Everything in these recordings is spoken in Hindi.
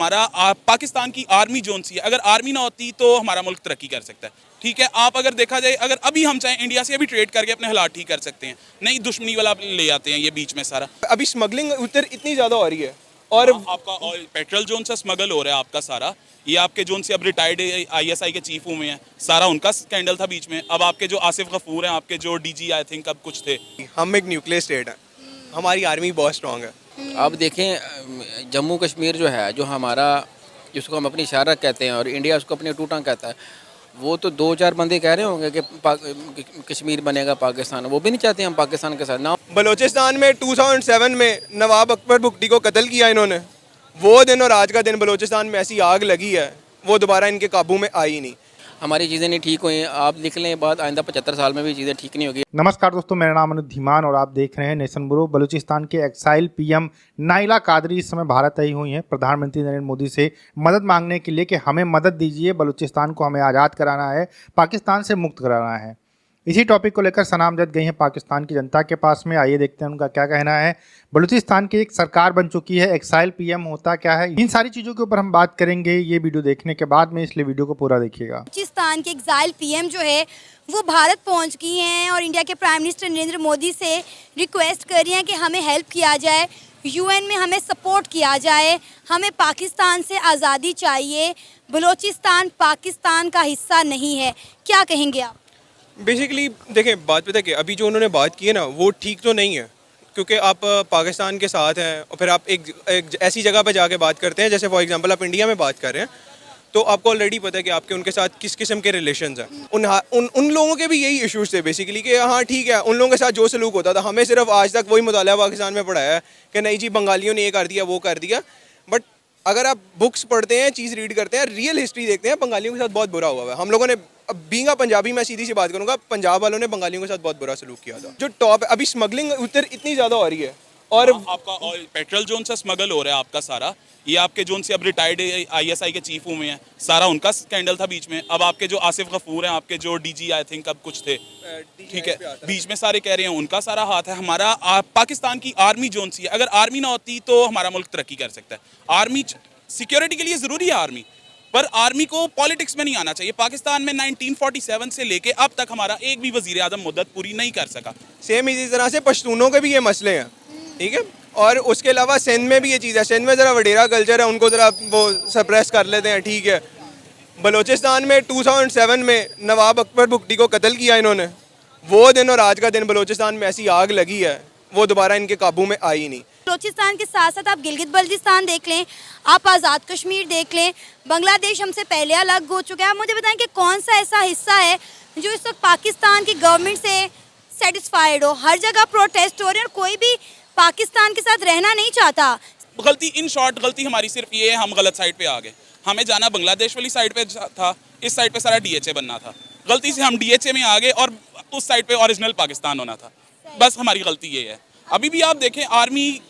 हमारा पाकिस्तान की आर्मी जोन सी है, अगर आर्मी ना होती तो हमारा मुल्क तरक्की कर सकता है। ठीक है, आप अगर देखा जाए, अगर अभी हम चाहें इंडिया से अभी ट्रेड करके अपने हालात ठीक कर सकते हैं, नहीं दुश्मनी वाला ले आते हैं ये बीच में सारा। अभी स्मगलिंग उधर इतनी ज़्यादा हो रही है और आपका ऑयल पेट्रोल जोन से स्मगल हो रहा है आपका सारा। ये आपके जोन से अब रिटायर्ड ISI के चीफ हुए हैं, सारा उनका स्कैंडल था बीच में। अब आपके जो आसिफ गफूर हैं, आपके जो DG आई थिंक अब कुछ थे। हम एक न्यूक्लियर स्टेट है, हमारी आर्मी बहुत स्ट्रांग है। अब देखें जम्मू कश्मीर जो है, जो हमारा, जिसको हम अपनी शारक कहते हैं और इंडिया उसको अपनी टूटा कहता है, वो तो 2-4 बंदे कह रहे होंगे कि कश्मीर बनेगा पाकिस्तान। वो भी नहीं चाहते हम पाकिस्तान के साथ ना। बलूचिस्तान में 2007 में नवाब अकबर भुट्टी को कत्ल किया इन्होंने, वो दिन और आज का दिन बलूचिस्तान में ऐसी आग लगी है, वो दोबारा इनके काबू में आई नहीं। हमारी चीज़ें नहीं ठीक हुई, आप लिख लें बात, आइंदा 75 साल में भी चीज़ें ठीक नहीं होगी। नमस्कार दोस्तों, मेरा नाम अनुज धीमान और आप देख रहे हैं नेशन ब्यूरो। बलूचिस्तान के एक्साइल PM नाइला कादरी इस समय भारत आई हुई हैं प्रधानमंत्री नरेंद्र मोदी से मदद मांगने के लिए कि हमें मदद दीजिए, बलूचिस्तान को हमें आज़ाद कराना है, पाकिस्तान से मुक्त कराना है। इसी टॉपिक को लेकर सनामजद गई हैं पाकिस्तान की जनता के पास में। आइए देखते हैं उनका क्या कहना है। बलूचिस्तान की एक सरकार बन चुकी है, एक्साइल PM होता क्या है, इन सारी चीज़ों के ऊपर हम बात करेंगे ये वीडियो देखने के बाद में, इसलिए वीडियो को पूरा देखिएगा। बलूचिस्तान के एक्साइल PM जो है वो भारत पहुंच गई हैं और इंडिया के प्राइम मिनिस्टर नरेंद्र मोदी से रिक्वेस्ट कर रही हैं कि हमें हेल्प किया जाए, UN में हमें सपोर्ट किया जाए, हमें पाकिस्तान से आज़ादी चाहिए, बलूचिस्तान पाकिस्तान का हिस्सा नहीं है। क्या कहेंगे आप? बेसिकली देखें, बात पता है कि अभी जो उन्होंने बात की है ना, वो ठीक तो नहीं है, क्योंकि आप पाकिस्तान के साथ हैं और फिर आप एक ऐसी जगह पर जाके बात करते हैं, जैसे फॉर एग्जांपल आप इंडिया में बात कर रहे हैं, तो आपको ऑलरेडी पता है कि आपके उनके साथ किस किस्म के रिलेशंस हैं। उन लोगों के भी यही इश्यूज थे बेसिकली, कि हाँ ठीक है, उन लोगों के साथ जो सलूक होता था, हमें सिर्फ आज तक वही मुताला पाकिस्तान में पढ़ाया है कि नहीं जी बंगालियों ने ये कर दिया वो कर दिया। बट अगर आप बुक्स पढ़ते हैं, चीज़ रीड करते हैं, रियल हिस्ट्री देखते हैं, बंगालियों के साथ बहुत बुरा हुआ है। हम लोगों ने, अब बीइंग पंजाबी मैं सीधी सी बात करूंगा, पंजाब वालों ने बंगालियों के साथ बहुत बुरा सलूक किया था। जो टॉप अभी स्मगलिंग उधर इतनी ज़्यादा हो रही है और आपका ऑयल पेट्रोल जोन से स्मगल हो रहा है आपका सारा। ये आपके जोन से अब रिटायर्ड ISI के चीफ हुए हैं, सारा उनका स्कैंडल था बीच में। अब आपके जो आसिफ गफूर हैं, आपके जो DG आई थिंक अब कुछ थे, ठीक है, बीच में सारे कह रहे हैं उनका सारा हाथ है। हमारा पाकिस्तान की आर्मी जोन सी है, अगर आर्मी ना होती तो हमारा मुल्क तरक्की कर सकता है। आर्मी सिक्योरिटी के लिए ज़रूरी है आर्मी, पर आर्मी को पॉलिटिक्स में नहीं आना चाहिए। पाकिस्तान में 1947 से लेके अब तक हमारा एक भी वजीर आज़म मुद्दत पूरी नहीं कर सका। सेम इसी तरह से पश्तूनों के भी ये मसले हैं, ठीक है। और उसके अलावा सिंध में भी ये चीज़ है, सिंध में ज़रा वडेरा कल्चर है, उनको ज़रा वो सप्रेस कर लेते हैं, ठीक है। बलूचिस्तान में 2007 में नवाब अकबर भुट्टी को कत्ल किया इन्होंने, वो दिन और आज का दिन बलूचिस्तान में ऐसी आग लगी है, वो दोबारा इनके काबू में आई नहीं। बलूचिस्तान के साथ साथ आप गिलगित बल्तिस्तान देख लें, आप आज़ाद कश्मीर देख लें, बांग्लादेश हमसे पहले अलग हो चुका है। आप मुझे बताएं कि कौन सा ऐसा हिस्सा है जो इस वक्त पाकिस्तान की गवर्नमेंट से सेटिस्फाइड हो? हर जगह प्रोटेस्ट हो रहे हैं और कोई भी पाकिस्तान के साथ रहना नहीं चाहता। गलती, इन शॉर्ट गलती हमारी सिर्फ ये है, हम गलत साइड पे आ गए। हमें जाना बांग्लादेश वाली साइड पे था, इस साइड पे सारा DHA बनना था। गलती से हम DHA में आ गए और उस साइड पे ओरिजिनल पाकिस्तान होना था। बस हमारी गलती ये है। अभी भी आप देखें, आर्मी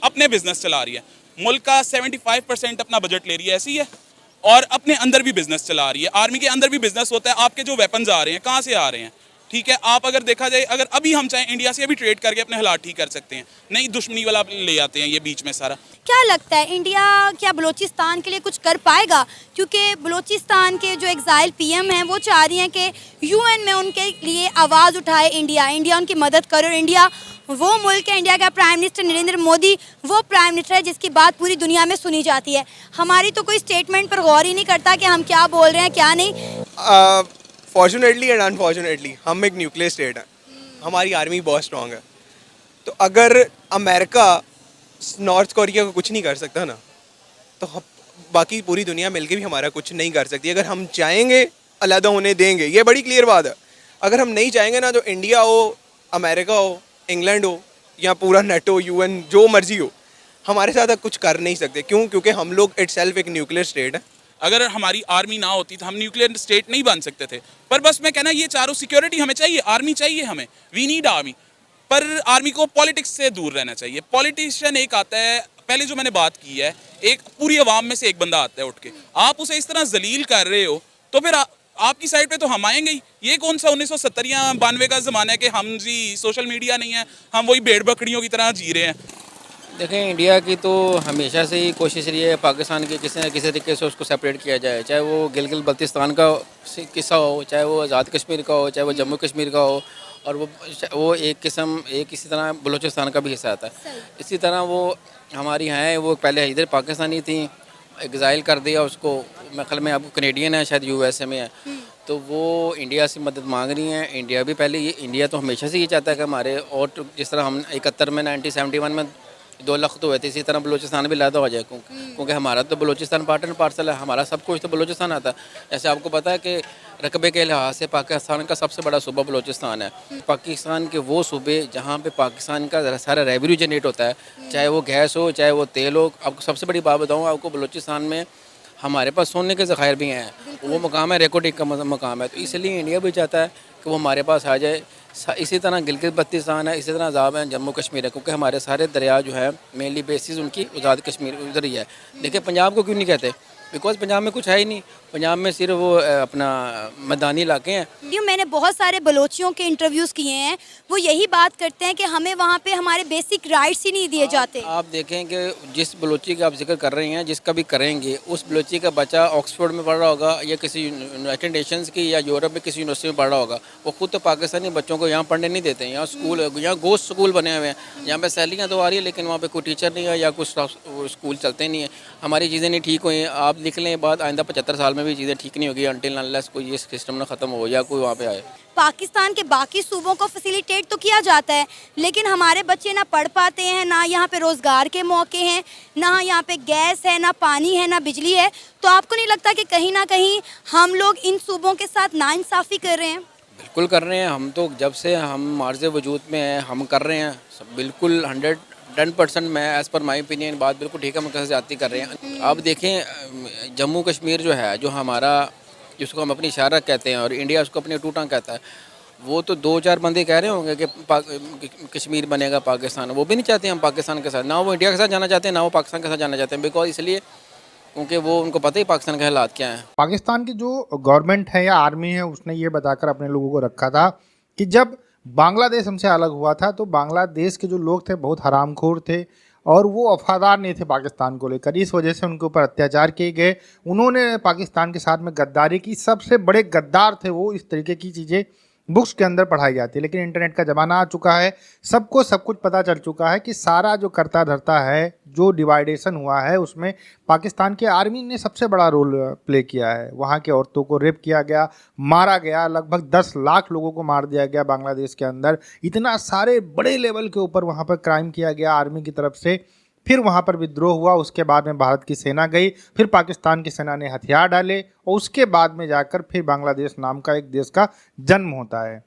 अपने बिजनेस चला रही है, मुल्क का 75% अपना बजट ले रही है ऐसी है, और अपने अंदर भी बिजनेस चला रही है। आर्मी के अंदर भी बिजनेस होता है। आपके जो वेपन्स आ रहे हैं कहाँ से आ रहे हैं? ठीक है, आप अगर देखा जाए, अगर अभी हम चाहें इंडिया से अभी ट्रेड करके अपने हालात ठीक कर सकते हैं, नहीं दुश्मनी वाला ले आते हैं ये बीच में सारा। क्या लगता है इंडिया क्या बलूचिस्तान के लिए कुछ कर पाएगा? क्योंकि बलूचिस्तान के जो एक्साइल PM हैं वो चाह रही हैं कि UN में उनके लिए आवाज़ उठाए इंडिया उनकी मदद करे। और इंडिया वो मुल्क है, इंडिया का प्राइम मिनिस्टर नरेंद्र मोदी वो प्राइम मिनिस्टर है जिसकी बात पूरी दुनिया में सुनी जाती है। हमारी तो कोई स्टेटमेंट पर गौर ही नहीं करता कि हम क्या बोल रहे हैं क्या नहीं। फॉर्चुनेटली एंड अनफॉर्चुनेटली हम एक न्यूक्लियर स्टेट है, हमारी आर्मी बहुत स्ट्रांग है। तो अगर अमेरिका नॉर्थ कोरिया को कुछ नहीं कर सकता ना, तो बाकी पूरी दुनिया मिलके भी हमारा कुछ नहीं कर सकती। अगर हम चाहेंगे अलहदा होने देंगे, ये बड़ी क्लियर बात है। अगर हम नहीं चाहेंगे ना, तो इंडिया हो, अमेरिका हो, इंग्लैंड हो या पूरा नेटो, UN जो मर्जी हो, हमारे साथ कुछ कर नहीं सकते। क्यों? क्योंकि हम लोग इटसेल्फ एक न्यूक्लियर स्टेट है। अगर हमारी आर्मी ना होती तो हम न्यूक्लियर स्टेट नहीं बन सकते थे। पर बस मैं कहना, ये चारों सिक्योरिटी हमें चाहिए, आर्मी चाहिए हमें, वी नीड आर्मी। पर आर्मी को पॉलिटिक्स से दूर रहना चाहिए। पॉलिटिशियन एक आता है, पहले जो मैंने बात की है, एक पूरी आवाम में से एक बंदा आता है उठ के, आप उसे इस तरह जलील कर रहे हो, तो फिर आपकी साइड पे तो हम आएंगे ही। ये कौन सा 1970 या 92 का ज़माना है कि हम जी सोशल मीडिया नहीं है, हम वही भेड़ बकरियों की तरह जी रहे हैं। देखें, इंडिया की तो हमेशा से ही कोशिश रही है पाकिस्तान की किसी न किसी तरीके से उसको सेपरेट किया जाए, चाहे वो गिलगित बल्तिस्तान का किस्सा हो, चाहे वो आज़ाद कश्मीर का हो, चाहे वो जम्मू कश्मीर का हो, और वो एक किस्म एक इसी तरह बलूचिस्तान का भी हिस्सा आता है। इसी तरह वो हमारी हैं, वो पहले इधर पाकिस्तानी थी, एग्ज़ाइल कर दिया उसको, मेरे ख्याल में अब कनेडियन है, शायद यूएसए में है, तो वो इंडिया से मदद मांग रही हैं। इंडिया भी पहले ये इंडिया तो हमेशा से ये चाहता है कि हमारे, और जिस तरह हम 71 में 1971 में 2 लाख तो हुए थे, इसी तरह बलूचिस्तान भी लैदा हो जाए, क्योंकि हमारा तो बलूचिस्तान पार्ट एंड पार्सल है, हमारा सब कुछ तो बलूचिस्तान आता है। जैसे आपको पता है कि रकबे के लिहाज से पाकिस्तान का सबसे बड़ा सूबा बलूचिस्तान है। पाकिस्तान के वो सूबे जहाँ पे पाकिस्तान का सारा रेवेन्यू जनरेट होता है, चाहे वो गैस हो, चाहे वो तेल हो। आपको सबसे बड़ी बात बताऊँ आपको, बलूचिस्तान में हमारे पास सोने के ज़खायर भी हैं, वो मकाम है, रिकॉर्डिंग का मकाम है, तो इसलिए इंडिया भी चाहता है कि वो हमारे पास आ जाए। इसी तरह गिलगित बल्तिस्तान है, इसी तरह अजाब है, जम्मू कश्मीर है, क्योंकि हमारे सारे दरिया जो है मेनली बेसिस उनकी आज़ाद कश्मीर उधर ही है। देखिए पंजाब को क्यों नहीं कहते, बिकॉज पंजाब में कुछ है ही नहीं, पंजाब में सिर्फ वो अपना मैदानी इलाके हैं। वीडियो मैंने बहुत सारे बलोचियों के इंटरव्यूज़ किए हैं, वो यही बात करते हैं कि हमें वहाँ पे हमारे बेसिक राइट्स ही नहीं दिए जाते। आप देखें कि जिस बलोची का आप जिक्र कर रहे हैं, जिसका भी करेंगे, उस बलोची का बच्चा ऑक्सफोर्ड में पढ़ रहा होगा या किसी यूनाइटेड नेशंस की या यूरोप में किसी यूनिवर्सिटी में पढ़ रहा होगा, वो खुद तो पाकिस्तानी बच्चों को यहाँ पढ़ने नहीं देते हैं। यहाँ स्कूल, यहाँ गोश्त स्कूल बने हुए हैं, यहाँ पे सैलरियाँ तो आ रही है, लेकिन वहाँ पे कोई टीचर नहीं है या कुछ स्कूल चलते नहीं है। हमारी चीज़ें नहीं ठीक हुई, आप लिख लें बात, आइंदा 75 साल में भी चीज़ें ठीक नहीं होगी अनटिल अनलेस कोई ये सिस्टम ना ख़त्म हो या कोई वहाँ पे आए। पाकिस्तान के बाकी सूबों को फैसिलिटेट तो किया जाता है, लेकिन हमारे बच्चे ना पढ़ पाते हैं, ना यहाँ पे रोज़गार के मौके हैं, ना यहाँ पे गैस है, ना पानी है, ना बिजली है। तो आपको नहीं लगता कि कहीं ना कहीं हम लोग इन सूबों के साथ नाइंसाफ़ी कर रहे हैं? बिल्कुल कर रहे हैं, हम तो जब से हम मार्ज़ वजूद में हैं हम कर रहे हैं सब, बिल्कुल 110% मैं एज़ पर माई ओपिनियन बात बिल्कुल ठीक है, हम कैसे ज़्यादती कर रहे हैं। आप देखें, जम्मू कश्मीर जो है, जो हमारा, जिसको हम अपनी शारक कहते हैं और इंडिया उसको अपनी टूटा कहता है, वो तो 2-4 बंदे कह रहे होंगे कि कश्मीर बनेगा पाकिस्तान, वो भी नहीं चाहते हम पाकिस्तान के साथ, ना वो इंडिया के साथ जाना चाहते हैं, ना वो पाकिस्तान के साथ जाना चाहते हैं, बिकॉज इसलिए क्योंकि वो उनको पता ही पाकिस्तान के हालात क्या हैं। पाकिस्तान की जो गवर्नमेंट है या आर्मी है, उसने ये बताकर अपने लोगों को रखा था कि जब बांग्लादेश हमसे अलग हुआ था तो बांग्लादेश के जो लोग थे बहुत हरामखोर थे और वो वफादार नहीं थे पाकिस्तान को लेकर। इस वजह से उनके ऊपर अत्याचार किए गए, उन्होंने पाकिस्तान के साथ में गद्दारी की, सबसे बड़े गद्दार थे वो। इस तरीके की चीज़ें बुक्स के अंदर पढ़ाई जाती है, लेकिन इंटरनेट का ज़माना आ चुका है, सबको सब कुछ पता चल चुका है कि सारा जो करता धरता है, जो डिवाइडेशन हुआ है, उसमें पाकिस्तान के आर्मी ने सबसे बड़ा रोल प्ले किया है। वहाँ के औरतों को रेप किया गया, मारा गया, लगभग 10 लाख लोगों को मार दिया गया बांग्लादेश के अंदर। इतना सारे बड़े लेवल के ऊपर वहाँ पर क्राइम किया गया आर्मी की तरफ से। फिर वहाँ पर विद्रोह हुआ, उसके बाद में भारत की सेना गई, फिर पाकिस्तान की सेना ने हथियार डाले और उसके बाद में जाकर फिर बांग्लादेश नाम का एक देश का जन्म होता है।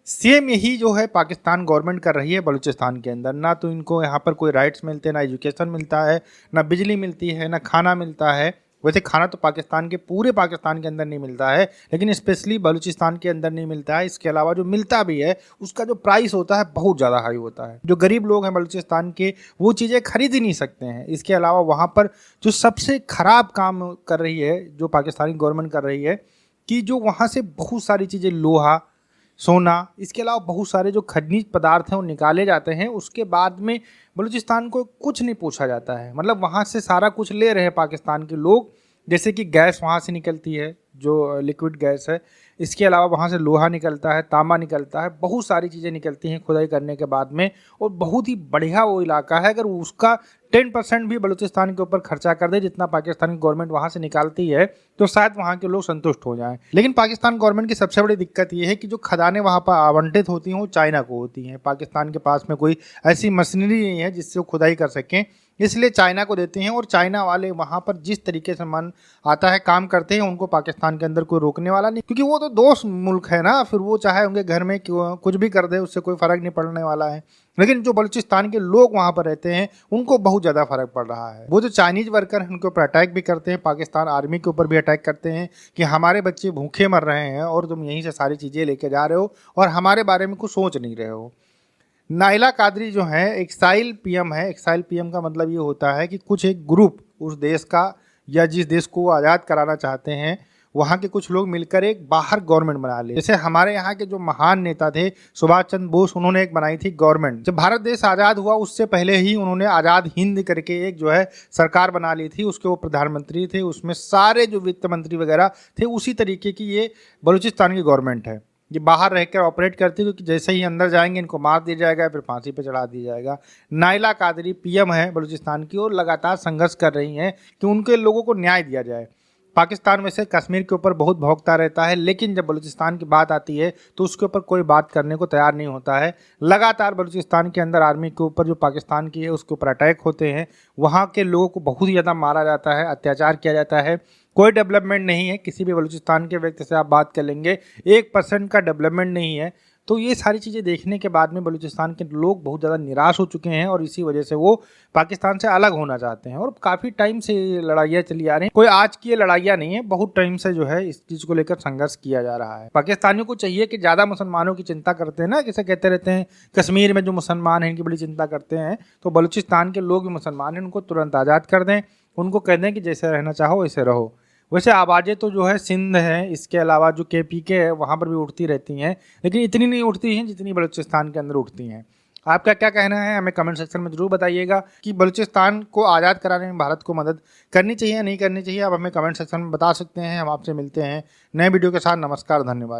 सेम यही जो है पाकिस्तान गवर्नमेंट कर रही है बलूचिस्तान के अंदर। ना तो इनको यहाँ पर कोई राइट्स मिलते, ना एजुकेशन मिलता है, ना बिजली मिलती है, ना खाना मिलता है। वैसे खाना तो पाकिस्तान के पूरे पाकिस्तान के अंदर नहीं मिलता है, लेकिन स्पेशली बलूचिस्तान के अंदर नहीं मिलता है। इसके अलावा जो मिलता भी है उसका जो प्राइस होता है बहुत ज़्यादा हाई होता है। जो गरीब लोग हैं बलूचिस्तान के, वो चीज़ें खरीद ही नहीं सकते हैं। इसके अलावा वहाँ पर जो सबसे ख़राब काम कर रही है, जो पाकिस्तानी गवर्नमेंट कर रही है, कि जो वहाँ से बहुत सारी चीज़ें, लोहा, सोना, इसके अलावा बहुत सारे जो खनिज पदार्थ हैं वो निकाले जाते हैं। उसके बाद में बलूचिस्तान को कुछ नहीं पूछा जाता है, मतलब वहाँ से सारा कुछ ले रहे हैं पाकिस्तान के लोग। जैसे कि गैस वहाँ से निकलती है, जो लिक्विड गैस है, इसके अलावा वहाँ से लोहा निकलता है, तांबा निकलता है, बहुत सारी चीज़ें निकलती हैं खुदाई करने के बाद में। और बहुत ही बढ़िया वो इलाका है। अगर उसका 10% भी बलूचिस्तान के ऊपर खर्चा कर दे जितना पाकिस्तान की गवर्नमेंट वहाँ से निकालती है, तो शायद वहाँ के लोग संतुष्ट हो जाएं। लेकिन पाकिस्तान गवर्नमेंट की सबसे बड़ी दिक्कत ये है कि जो खदानें वहाँ पर आवंटित होती हैं वो चाइना को होती हैं। पाकिस्तान के पास में कोई ऐसी मशीनरी नहीं है जिससे वो खुदाई कर सकें, इसलिए चाइना को देते हैं। और चाइना वाले वहाँ पर जिस तरीके से मन आता है काम करते हैं, उनको पाकिस्तान के अंदर कोई रोकने वाला नहीं, क्योंकि वो तो दोस्त मुल्क है ना। फिर वो चाहे उनके घर में कुछ भी कर दे, उससे कोई फ़र्क नहीं पड़ने वाला है। लेकिन जो बलूचिस्तान के लोग वहाँ पर रहते हैं उनको बहुत ज़्यादा फ़र्क पड़ रहा है। वो जो चाइनीज़ वर्कर हैं उनके ऊपर अटैक भी करते हैं, पाकिस्तान आर्मी के ऊपर भी अटैक करते हैं कि हमारे बच्चे भूखे मर रहे हैं और तुम यहीं से सारी चीज़ें लेके जा रहे हो और हमारे बारे में कुछ सोच नहीं रहे हो। नाइला कादरी जो है एक्साइल पीएम है। एक्साइल पीएम का मतलब ये होता है कि कुछ एक ग्रुप उस देश का या जिस देश को वो आज़ाद कराना चाहते हैं वहाँ के कुछ लोग मिलकर एक बाहर गवर्नमेंट बना ले। जैसे हमारे यहाँ के जो महान नेता थे सुभाष चंद्र बोस, उन्होंने एक बनाई थी गवर्नमेंट। जब भारत देश आज़ाद हुआ उससे पहले ही उन्होंने आज़ाद हिंद करके एक जो है सरकार बना ली थी, उसके वो प्रधानमंत्री थे, उसमें सारे जो वित्त मंत्री वगैरह थे, उसी तरीके की ये बलूचिस्तान की गवर्नमेंट है। ये बाहर रहकर ऑपरेट करती है क्योंकि जैसे ही अंदर जाएंगे इनको मार दिया जाएगा, फिर फांसी पे चढ़ा दिया जाएगा। नाइला कादरी पीएम है बलूचिस्तान की और लगातार संघर्ष कर रही हैं कि उनके लोगों को न्याय दिया जाए। पाकिस्तान वैसे कश्मीर के ऊपर बहुत भौंकता रहता है, लेकिन जब बलूचिस्तान की बात आती है तो उसके ऊपर कोई बात करने को तैयार नहीं होता है। लगातार बलूचिस्तान के अंदर आर्मी के ऊपर जो पाकिस्तान की है उसके ऊपर अटैक होते हैं, वहाँ के लोगों को बहुत ही ज़्यादा मारा जाता है, अत्याचार किया जाता है। कोई डेवलपमेंट नहीं है, किसी भी बलूचिस्तान के व्यक्ति से आप बात कर लेंगे 1% का डेवलपमेंट नहीं है। तो ये सारी चीज़ें देखने के बाद में बलूचिस्तान के लोग बहुत ज़्यादा निराश हो चुके हैं और इसी वजह से वो पाकिस्तान से अलग होना चाहते हैं। और काफ़ी टाइम से ये लड़ाइयाँ चली आ रही हैं, कोई आज की ये लड़ाइयाँ नहीं है, बहुत टाइम से जो है इस चीज़ को लेकर संघर्ष किया जा रहा है। पाकिस्तानियों को चाहिए कि ज़्यादा मुसलमानों की चिंता करते हैं ना, जैसे कहते रहते हैं कश्मीर में जो मुसलमान हैं इनकी बड़ी चिंता करते हैं, तो बलूचिस्तान के लोग भी मुसलमान हैं, उनको तुरंत आज़ाद कर दें, उनको कह दें कि जैसे रहना चाहो वैसे रहो। वैसे आवाज़ें तो जो है सिंध है, इसके अलावा जो KPK है वहाँ पर भी उठती रहती हैं, लेकिन इतनी नहीं उठती हैं जितनी बलूचिस्तान के अंदर उठती हैं। आपका क्या कहना है हमें कमेंट सेक्शन में जरूर बताइएगा कि बलूचिस्तान को आज़ाद कराने में भारत को मदद करनी चाहिए या नहीं करनी चाहिए। आप हमें कमेंट सेक्शन में बता सकते हैं। हम आपसे मिलते हैं नए वीडियो के साथ। नमस्कार, धन्यवाद।